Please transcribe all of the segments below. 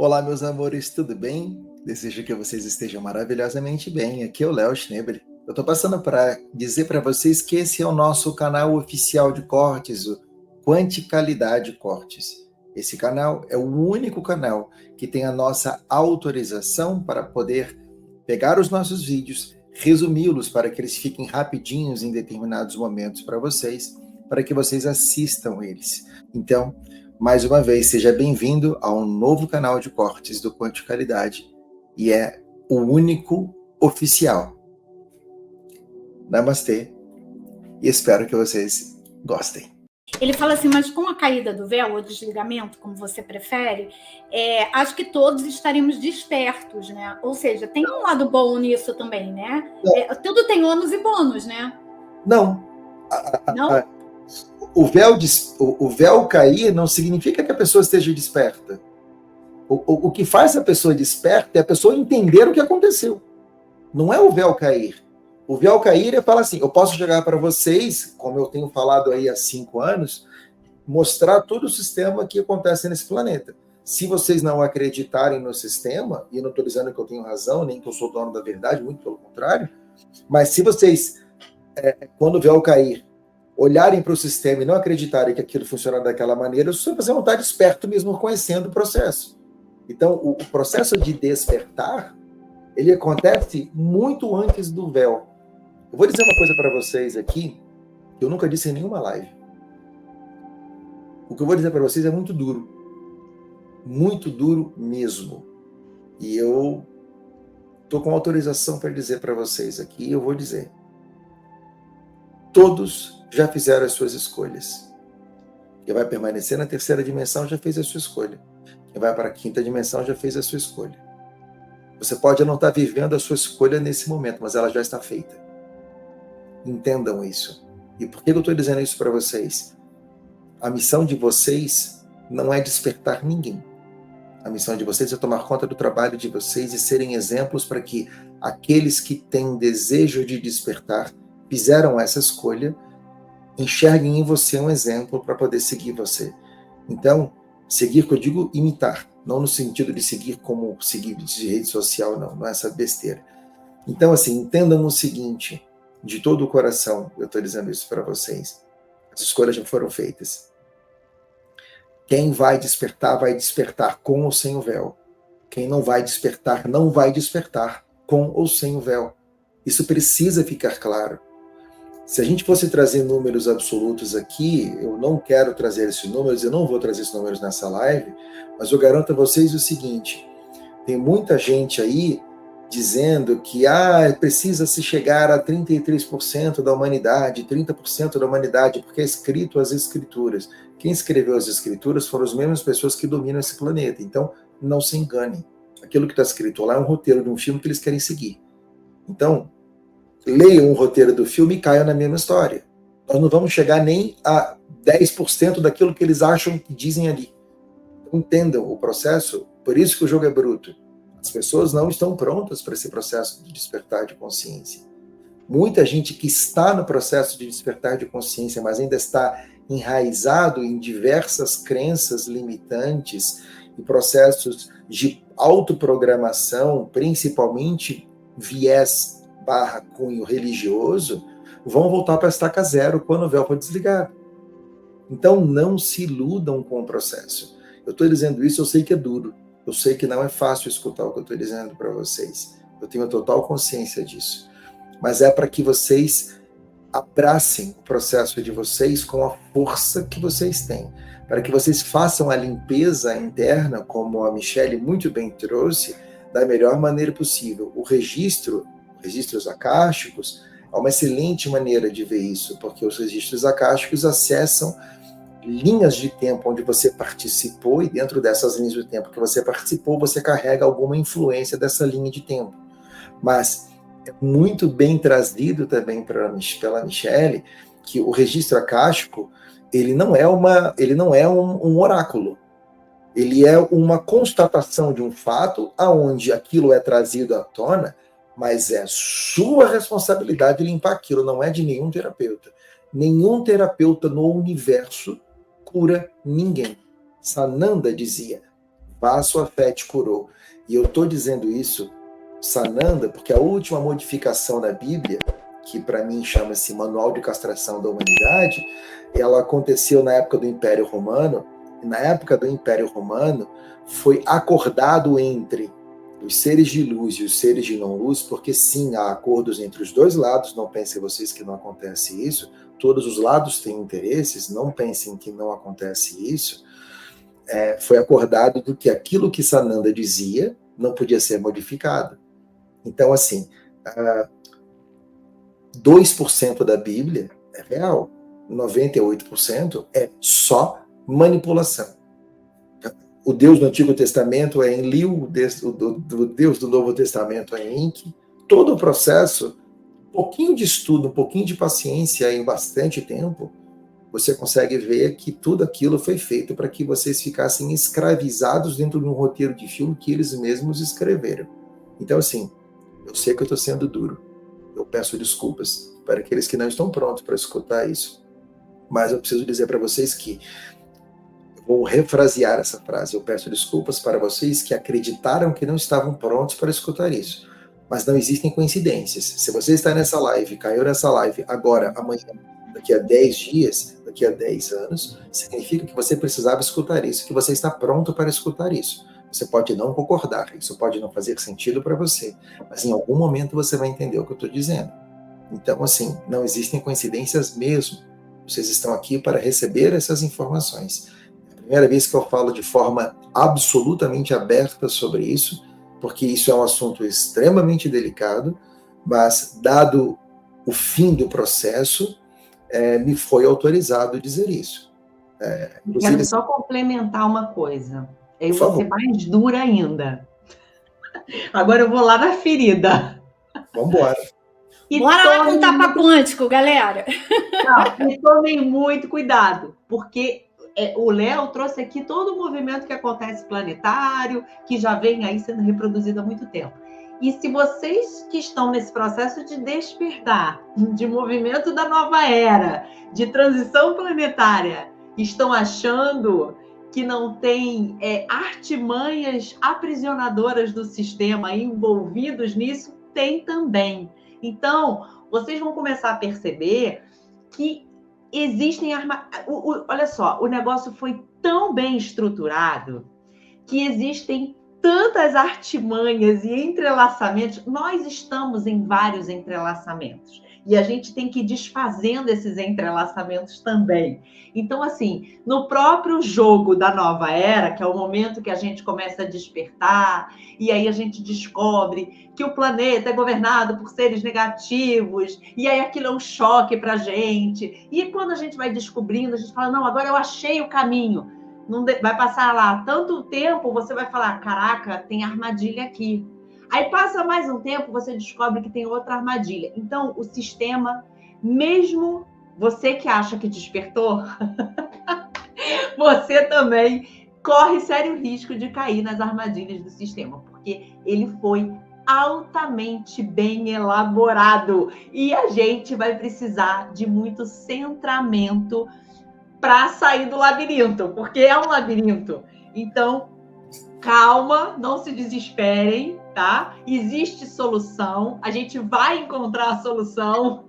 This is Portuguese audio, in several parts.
Olá, meus amores, tudo bem? Desejo que vocês estejam maravilhosamente bem. Aqui é o Léo Schnebel. Eu estou passando para dizer para vocês que esse é o nosso canal oficial de cortes, o Quanticalidade Cortes. Esse canal é o único canal que tem a nossa autorização para poder pegar os nossos vídeos, resumi-los para que eles fiquem rapidinhos em determinados momentos para que vocês assistam eles. Então, mais uma vez, seja bem-vindo a um novo canal de cortes do Quanticalidade e é o único oficial. Namastê e espero que vocês gostem. Ele fala assim, mas com a caída do véu, ou desligamento, como você prefere, acho que todos estaremos despertos, né? Ou seja, tem um lado bom nisso também, né? Tudo tem ônus e bônus, né? Não. Não? O véu cair não significa que a pessoa esteja desperta. O que faz a pessoa desperta é a pessoa entender o que aconteceu. Não é o véu cair. O véu cair é falar assim, eu posso chegar para vocês, como eu tenho falado aí há 5 anos, mostrar todo o sistema que acontece nesse planeta. Se vocês não acreditarem no sistema, e eu não estou dizendo que eu tenho razão, nem que eu sou dono da verdade, muito pelo contrário, mas se vocês, quando o véu cair, olharem para o sistema e não acreditarem que aquilo funciona daquela maneira, vocês vão estar desperto mesmo conhecendo o processo. Então, o processo de despertar, ele acontece muito antes do véu. Eu vou dizer uma coisa para vocês aqui, que eu nunca disse em nenhuma live. O que eu vou dizer para vocês é muito duro mesmo. E eu estou com autorização para dizer para vocês aqui, e eu vou dizer. Todos já fizeram as suas escolhas. Quem vai permanecer na terceira dimensão já fez a sua escolha. Quem vai para a quinta dimensão já fez a sua escolha. Você pode não estar vivendo a sua escolha nesse momento, mas ela já está feita. Entendam isso. E por que eu estou dizendo isso para vocês? A missão de vocês não é despertar ninguém. A missão de vocês é tomar conta do trabalho de vocês e serem exemplos para que aqueles que têm desejo de despertar, fizeram essa escolha, enxerguem em você um exemplo para poder seguir você. Então, seguir, que eu digo imitar, não no sentido de seguir como seguir de rede social, não é essa besteira. Então, assim, entendam o seguinte, de todo o coração, eu estou dizendo isso para vocês, as escolhas já foram feitas. Quem vai despertar com ou sem o véu. Quem não vai despertar com ou sem o véu. Isso precisa ficar claro. Se a gente fosse trazer números absolutos aqui, eu não quero trazer esses números, eu não vou trazer esses números nessa live, mas eu garanto a vocês o seguinte, tem muita gente aí dizendo que precisa se chegar a 33% da humanidade, 30% da humanidade, porque é escrito as escrituras. Quem escreveu as escrituras foram as mesmas pessoas que dominam esse planeta, então não se enganem. Aquilo que está escrito lá é um roteiro de um filme que eles querem seguir. Então, leiam o roteiro do filme e caiam na mesma história. Nós não vamos chegar nem a 10% daquilo que eles acham que dizem ali. Entendam o processo, por isso que o jogo é bruto. As pessoas não estão prontas para esse processo de despertar de consciência. Muita gente que está no processo de despertar de consciência, mas ainda está enraizado em diversas crenças limitantes e processos de autoprogramação, principalmente viés / cunho religioso, vão voltar para a estaca zero quando o véu for desligado. Então não se iludam com o processo. Eu estou dizendo isso, eu sei que é duro. Eu sei que não é fácil escutar o que eu estou dizendo para vocês. Eu tenho total consciência disso. Mas é para que vocês abracem o processo de vocês com a força que vocês têm. Para que vocês façam a limpeza interna, como a Michele muito bem trouxe, da melhor maneira possível. Registros acásticos é uma excelente maneira de ver isso, porque os registros acásticos acessam linhas de tempo onde você participou, e dentro dessas linhas de tempo que você participou, você carrega alguma influência dessa linha de tempo. Mas é muito bem trazido também pela Michele, que o registro acástico, ele não é um oráculo. Ele é uma constatação de um fato, aonde aquilo é trazido à tona, mas é sua responsabilidade limpar aquilo, não é de nenhum terapeuta. Nenhum terapeuta no universo cura ninguém. Sananda dizia, Vá, sua fé te curou. E eu estou dizendo isso, Sananda, porque a última modificação da Bíblia, que para mim chama-se Manual de Castração da Humanidade, ela aconteceu na época do Império Romano, e na época do Império Romano foi acordado entre os seres de luz e os seres de não-luz, porque sim, há acordos entre os dois lados, não pensem vocês que não acontece isso, todos os lados têm interesses, não pensem que não acontece isso. Foi acordado do que aquilo que Sananda dizia não podia ser modificado. Então, assim, 2% da Bíblia é real, 98% é só manipulação. O Deus do Antigo Testamento é em Liu, o Deus do Novo Testamento é em Enki. Todo o processo, um pouquinho de estudo, um pouquinho de paciência em bastante tempo, você consegue ver que tudo aquilo foi feito para que vocês ficassem escravizados dentro de um roteiro de filme que eles mesmos escreveram. Então, assim, eu sei que eu estou sendo duro. Eu peço desculpas para aqueles que não estão prontos para escutar isso. Mas eu preciso dizer para vocês que vou refrasear essa frase. Eu peço desculpas para vocês que acreditaram que não estavam prontos para escutar isso. Mas não existem coincidências. Se você está nessa live, caiu nessa live agora, amanhã, daqui a 10 dias, daqui a 10 anos, significa que você precisava escutar isso, que você está pronto para escutar isso. Você pode não concordar, isso pode não fazer sentido para você, mas em algum momento você vai entender o que eu estou dizendo. Então, assim, não existem coincidências mesmo. Vocês estão aqui para receber essas informações. É a primeira vez que eu falo de forma absolutamente aberta sobre isso, porque isso é um assunto extremamente delicado, mas, dado o fim do processo, me foi autorizado dizer isso. Quero só complementar uma coisa. Eu vou ser mais dura ainda. Agora eu vou lá na ferida. Vamos embora. Bora lá com tapa quântico, galera. Não, e tomem muito cuidado, porque o Léo trouxe aqui todo o movimento que acontece planetário, que já vem aí sendo reproduzido há muito tempo. E se vocês que estão nesse processo de despertar, de movimento da nova era, de transição planetária, estão achando que não tem artimanhas aprisionadoras do sistema envolvidos nisso, tem também. Então, vocês vão começar a perceber que existem olha só, o negócio foi tão bem estruturado que existem tantas artimanhas e entrelaçamentos. Nós estamos em vários entrelaçamentos e a gente tem que ir desfazendo esses entrelaçamentos também. Então, assim, no próprio jogo da nova era, que é o momento que a gente começa a despertar, e aí a gente descobre que o planeta é governado por seres negativos, e aí aquilo é um choque para a gente. E quando a gente vai descobrindo, a gente fala, não, agora eu achei o caminho. Não vai passar lá tanto tempo, você vai falar, caraca, tem armadilha aqui. Aí passa mais um tempo, você descobre que tem outra armadilha. Então, o sistema, mesmo você que acha que despertou, você também corre sério risco de cair nas armadilhas do sistema, porque ele foi altamente bem elaborado e a gente vai precisar de muito centramento para sair do labirinto, porque é um labirinto. Então, calma, não se desesperem, tá? Existe solução, a gente vai encontrar a solução.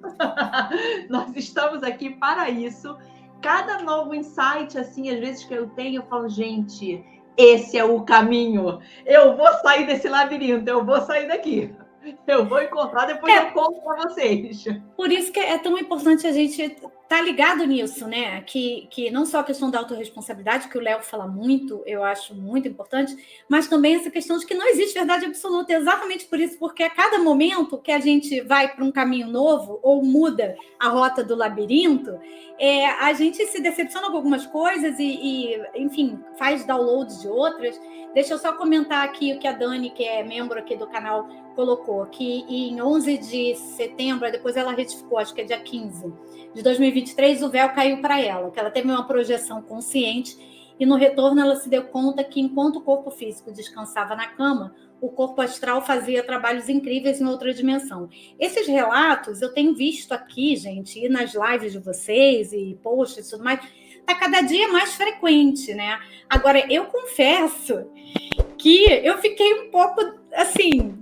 Nós estamos aqui para isso. Cada novo insight, assim, às vezes que eu tenho, eu falo, gente, esse é o caminho. Eu vou sair desse labirinto, eu vou sair daqui. Eu vou encontrar, depois eu conto para vocês. Por isso que é tão importante a gente estar ligado nisso, né? Que não só a questão da autorresponsabilidade, que o Léo fala muito, eu acho muito importante, mas também essa questão de que não existe verdade absoluta, exatamente por isso, porque a cada momento que a gente vai para um caminho novo ou muda a rota do labirinto, a gente se decepciona com algumas coisas e, enfim, faz download de outras. Deixa eu só comentar aqui o que a Dani, que é membro aqui do canal, colocou, que em 11 de setembro, depois ela retificou, acho que é dia 15 de 2023, o véu caiu para ela, que ela teve uma projeção consciente e no retorno ela se deu conta que enquanto o corpo físico descansava na cama, o corpo astral fazia trabalhos incríveis em outra dimensão. Esses relatos eu tenho visto aqui, gente, e nas lives de vocês e posts e tudo mais, está cada dia mais frequente, né? Agora, eu confesso que eu fiquei um pouco, assim,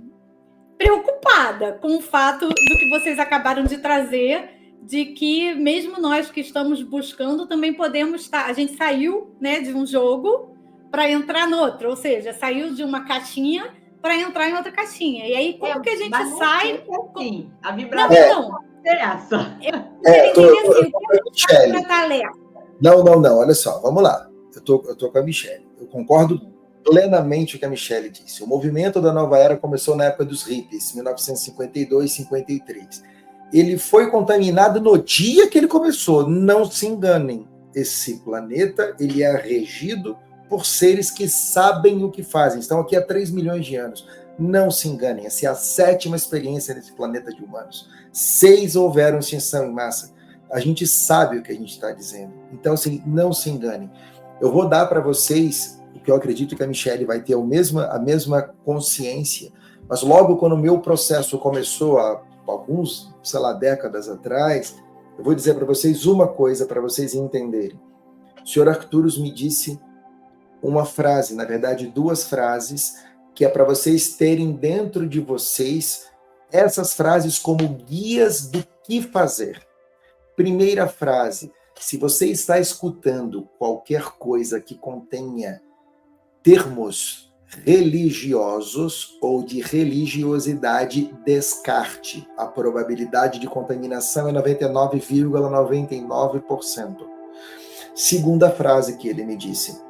preocupada com o fato do que vocês acabaram de trazer, de que mesmo nós que estamos buscando também podemos estar. A gente saiu, né, de um jogo para entrar no outro, ou seja, saiu de uma caixinha para entrar em outra caixinha. E aí, como que a gente sai? Assim, a vibração Não. É essa. Eu quero tratar alerta. Não, olha só, vamos lá. Eu tô com a Michele. Eu concordo plenamente com o que a Michele disse. O movimento da nova era começou na época dos hippies, 1952, 53. Ele foi contaminado no dia que ele começou. Não se enganem. Esse planeta, ele é regido por seres que sabem o que fazem. Estão aqui há 3 milhões de anos. Não se enganem. Essa é a 7ª experiência nesse planeta de humanos. 6 houveram extinção em massa. A gente sabe o que a gente está dizendo. Então, assim, não se enganem. Eu vou dar para vocês, o que eu acredito que a Michele vai ter a mesma consciência, mas logo quando o meu processo começou, há alguns, sei lá, décadas atrás, eu vou dizer para vocês uma coisa para vocês entenderem. O senhor Arcturus me disse uma frase, na verdade 2 frases, que é para vocês terem dentro de vocês essas frases como guias do que fazer. Primeira frase: se você está escutando qualquer coisa que contenha termos religiosos ou de religiosidade, descarte. A probabilidade de contaminação é 99,99%. Segunda frase que ele me disse: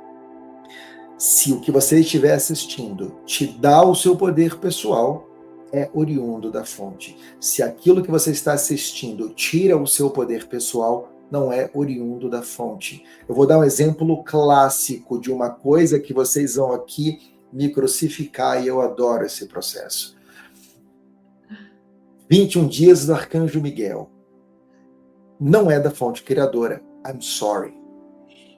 se o que você estiver assistindo te dá o seu poder pessoal, é oriundo da fonte. Se aquilo que você está assistindo tira o seu poder pessoal, não é oriundo da fonte. Eu vou dar um exemplo clássico de uma coisa que vocês vão aqui me crucificar, e eu adoro esse processo. 21 dias do Arcanjo Miguel. Não é da fonte criadora. I'm sorry.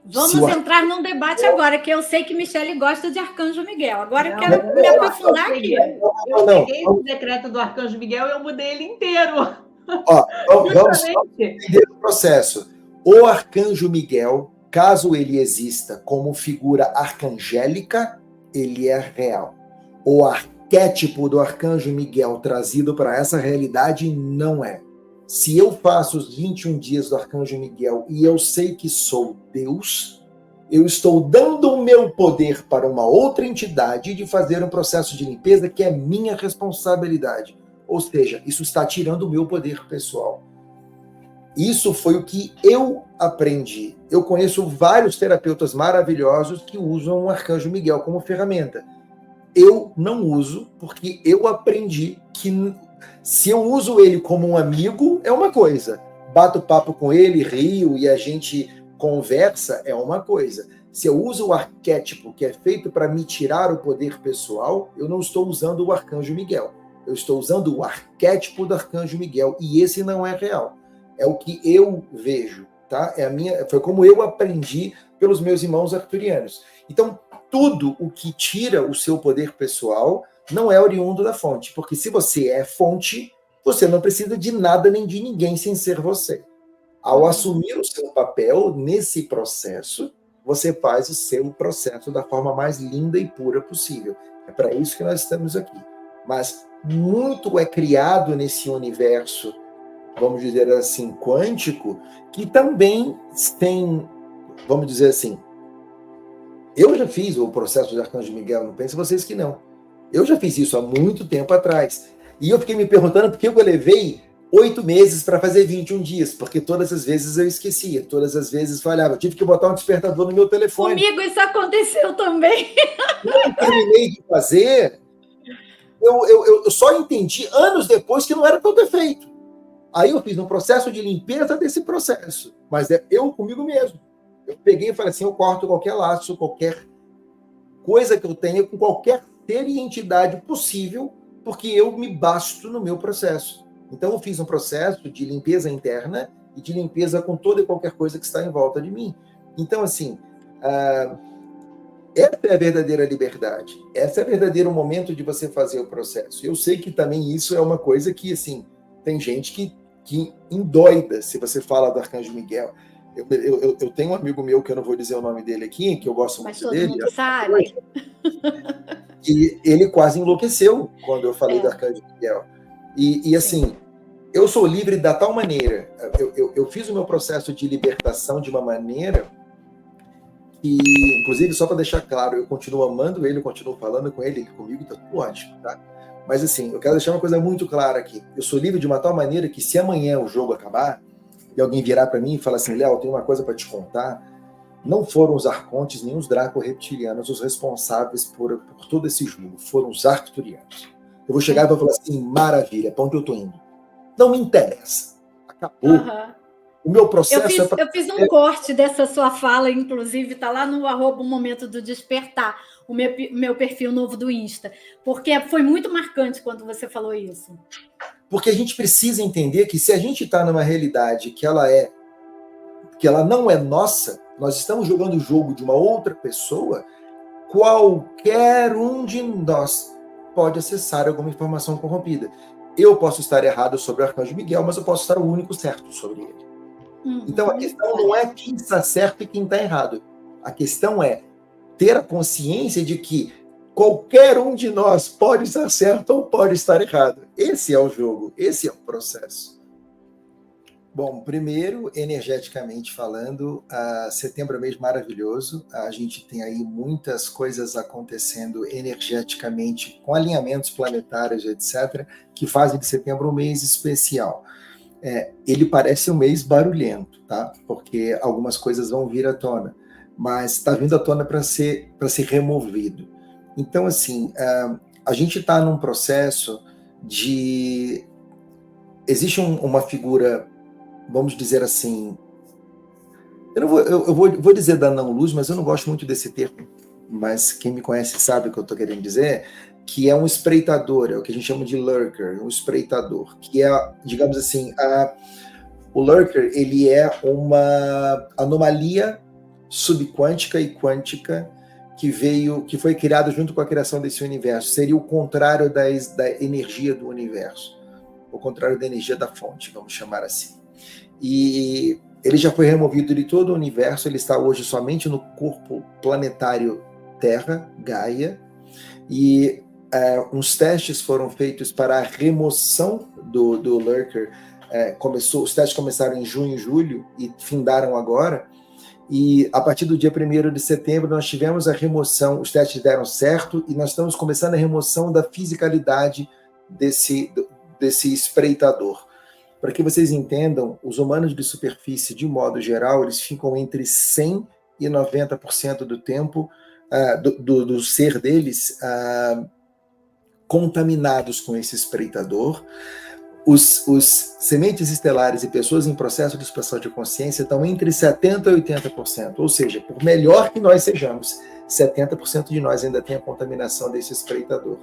Vamos entrar num debate agora, que eu sei que Michele gosta de Arcanjo Miguel. Agora eu quero me aprofundar aqui. Eu peguei o decreto do Arcanjo Miguel e eu mudei ele inteiro. Ó, vamos entender o processo. O Arcanjo Miguel, caso ele exista como figura arcangélica, ele é real. O arquétipo do Arcanjo Miguel trazido para essa realidade não é. Se eu faço os 21 dias do Arcanjo Miguel e eu sei que sou Deus, eu estou dando o meu poder para uma outra entidade de fazer um processo de limpeza que é minha responsabilidade. Ou seja, isso está tirando o meu poder pessoal. Isso foi o que eu aprendi. Eu conheço vários terapeutas maravilhosos que usam o Arcanjo Miguel como ferramenta. Eu não uso, porque eu aprendi que se eu uso ele como um amigo, é uma coisa. Bato papo com ele, rio e a gente conversa, é uma coisa. Se eu uso o arquétipo que é feito para me tirar o poder pessoal, eu não estou usando o Arcanjo Miguel. Eu estou usando o arquétipo do Arcanjo Miguel, e esse não é real. É o que eu vejo, tá? Foi como eu aprendi pelos meus irmãos arcturianos. Então, tudo o que tira o seu poder pessoal não é oriundo da fonte, porque se você é fonte, você não precisa de nada nem de ninguém sem ser você. Ao assumir o seu papel nesse processo, você faz o seu processo da forma mais linda e pura possível. É para isso que nós estamos aqui. Mas muito é criado nesse universo, vamos dizer assim, quântico, que também tem, vamos dizer assim, eu já fiz o processo de Arcanjo Miguel, não pensem vocês que não. Eu já fiz isso há muito tempo atrás. E eu fiquei me perguntando por que eu levei 8 meses para fazer 21 dias, porque todas as vezes eu esquecia, todas as vezes falhava. Eu tive que botar um despertador no meu telefone. Comigo isso aconteceu também. Quando eu terminei de fazer, eu só entendi anos depois que não era para eu ter feito. Aí eu fiz um processo de limpeza desse processo, mas é eu comigo mesmo. Eu peguei e falei assim, eu corto qualquer laço, qualquer coisa que eu tenha com qualquer ser e entidade possível, porque eu me basto no meu processo. Então eu fiz um processo de limpeza interna e de limpeza com toda e qualquer coisa que está em volta de mim. Então, assim, essa é a verdadeira liberdade. Esse é o verdadeiro momento de você fazer o processo. Eu sei que também isso é uma coisa que, assim, tem gente que endoida se você fala do Arcanjo Miguel. Eu tenho um amigo meu, que eu não vou dizer o nome dele aqui, que eu gosto muito dele. Mas todo mundo sabe. E ele quase enlouqueceu quando eu falei do Arcanjo Miguel. E assim, eu sou livre da tal maneira, eu fiz o meu processo de libertação de uma maneira que, inclusive, só para deixar claro, eu continuo amando ele, eu continuo falando com ele comigo, tá tudo ótimo, tá? Mas assim, eu quero deixar uma coisa muito clara aqui. Eu sou livre de uma tal maneira que se amanhã o jogo acabar e alguém virar para mim e falar assim, Léo, tem uma coisa para te contar, não foram os arcontes nem os draco-reptilianos os responsáveis por todo esse jogo, foram os arcturianos. Eu vou chegar e vou falar assim, maravilha, para onde eu tô indo? Não me interessa. Acabou. O meu processo eu fiz um corte dessa sua fala, inclusive, está lá no @momento do despertar, o meu perfil novo do Insta, porque foi muito marcante quando você falou isso. Porque a gente precisa entender que se a gente está numa realidade que ela não é nossa, nós estamos jogando o jogo de uma outra pessoa, qualquer um de nós pode acessar alguma informação corrompida. Eu posso estar errado sobre o Arcanjo Miguel, mas eu posso estar o único certo sobre ele. Então, a questão não é quem está certo e quem está errado. A questão é ter a consciência de que qualquer um de nós pode estar certo ou pode estar errado. Esse é o jogo, esse é o processo. Bom, primeiro, energeticamente falando, setembro é um mês maravilhoso. A gente tem aí muitas coisas acontecendo energeticamente, com alinhamentos planetários, etc., que fazem de setembro um mês especial. Ele parece um mês barulhento, tá? Porque algumas coisas vão vir à tona, mas está vindo à tona para ser removido. Então, assim, a gente está num processo de... Existe uma figura, vamos dizer assim... Eu vou dizer da não-luz, mas eu não gosto muito desse termo, mas quem me conhece sabe o que eu estou querendo dizer, que é um espreitador, é o que a gente chama de lurker, um espreitador, que é, digamos assim, o lurker, ele é uma anomalia subquântica e quântica que foi criado junto com a criação desse universo. Seria o contrário da energia do universo, o contrário da energia da fonte, vamos chamar assim. E ele já foi removido de todo o universo, ele está hoje somente no corpo planetário Terra, Gaia, e uns testes foram feitos para a remoção do lurker. Os testes começaram em junho e julho e findaram agora. E a partir do dia 1º de setembro nós tivemos a remoção, os testes deram certo e nós estamos começando a remoção da fisicalidade desse espreitador. Para que vocês entendam, os humanos de superfície, de modo geral, eles ficam entre 100% e 90% do tempo do ser deles contaminados com esse espreitador. Os sementes estelares e pessoas em processo de expansão de consciência estão entre 70% e 80%, ou seja, por melhor que nós sejamos, 70% de nós ainda tem a contaminação desse espreitador.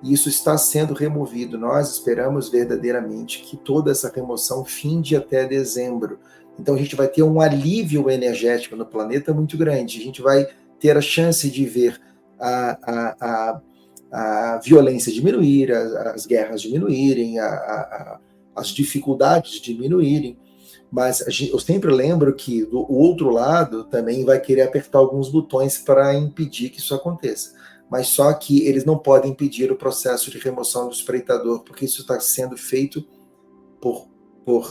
E isso está sendo removido. Nós esperamos verdadeiramente que toda essa remoção finde até dezembro. Então a gente vai ter um alívio energético no planeta muito grande. A gente vai ter a chance de ver a violência diminuir, as guerras diminuírem, as dificuldades diminuírem, mas eu sempre lembro que o outro lado também vai querer apertar alguns botões para impedir que isso aconteça, mas só que eles não podem impedir o processo de remoção do espreitador, porque isso está sendo feito por,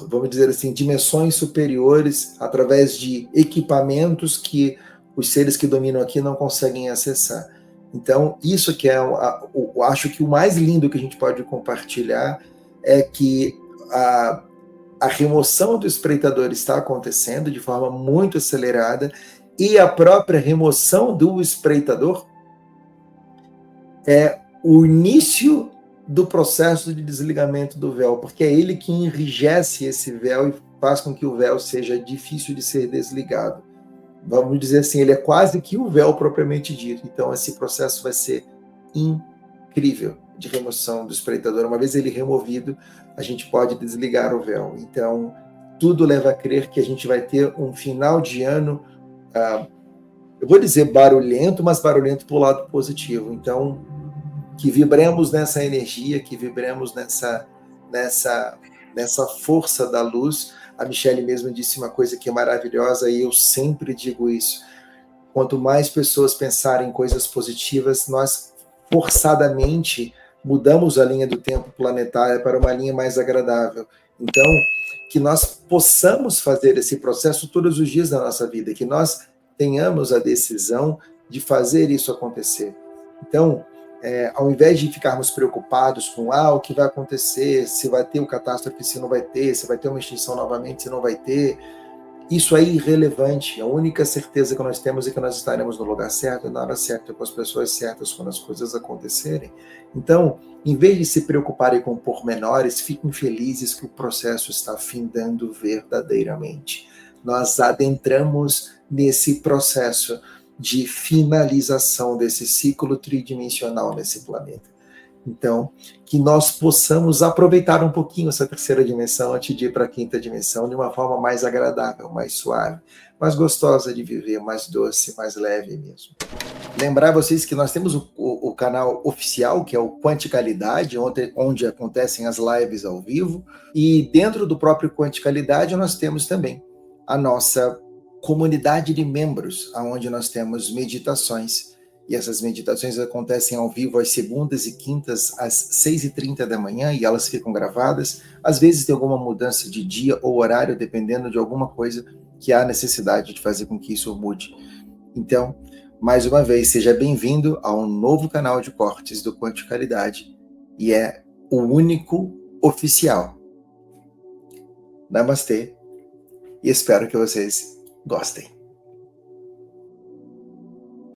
vamos dizer assim, dimensões superiores, através de equipamentos que os seres que dominam aqui não conseguem acessar. Então, isso que eu acho que o mais lindo que a gente pode compartilhar é que a remoção do espreitador está acontecendo de forma muito acelerada e a própria remoção do espreitador é o início do processo de desligamento do véu, porque é ele que enrijece esse véu e faz com que o véu seja difícil de ser desligado. Vamos dizer assim, ele é quase que o véu propriamente dito. Então, esse processo vai ser incrível de remoção do espreitador. Uma vez ele removido, a gente pode desligar o véu. Então, tudo leva a crer que a gente vai ter um final de ano, eu vou dizer barulhento, mas barulhento para o lado positivo. Então, que vibremos nessa energia, que vibremos nessa força da luz. A Michele mesmo disse uma coisa que é maravilhosa e eu sempre digo isso. Quanto mais pessoas pensarem em coisas positivas, nós forçadamente mudamos a linha do tempo planetária para uma linha mais agradável. Então, que nós possamos fazer esse processo todos os dias da nossa vida, que nós tenhamos a decisão de fazer isso acontecer. Então, ao invés de ficarmos preocupados com o que vai acontecer, se vai ter uma catástrofe, se não vai ter, se vai ter uma extinção novamente, se não vai ter, isso é irrelevante. A única certeza que nós temos é que nós estaremos no lugar certo, na hora certa, com as pessoas certas, quando as coisas acontecerem. Então, em vez de se preocuparem com pormenores, fiquem felizes que o processo está findando verdadeiramente. Nós adentramos nesse processo de finalização desse ciclo tridimensional nesse planeta. Então, que nós possamos aproveitar um pouquinho essa terceira dimensão antes de ir para a quinta dimensão de uma forma mais agradável, mais suave, mais gostosa de viver, mais doce, mais leve mesmo. Lembrar vocês que nós temos o canal oficial, que é o Quanticalidade, onde acontecem as lives ao vivo, e dentro do próprio Quanticalidade nós temos também a nossa comunidade de membros, onde nós temos meditações. E essas meditações acontecem ao vivo às segundas e quintas, às 6h30 da manhã, e elas ficam gravadas. Às vezes tem alguma mudança de dia ou horário, dependendo de alguma coisa que há necessidade de fazer com que isso mude. Então, mais uma vez, seja bem-vindo a um novo canal de cortes do Quanticalidade, e é o único oficial. Namastê, e espero que vocês gostem.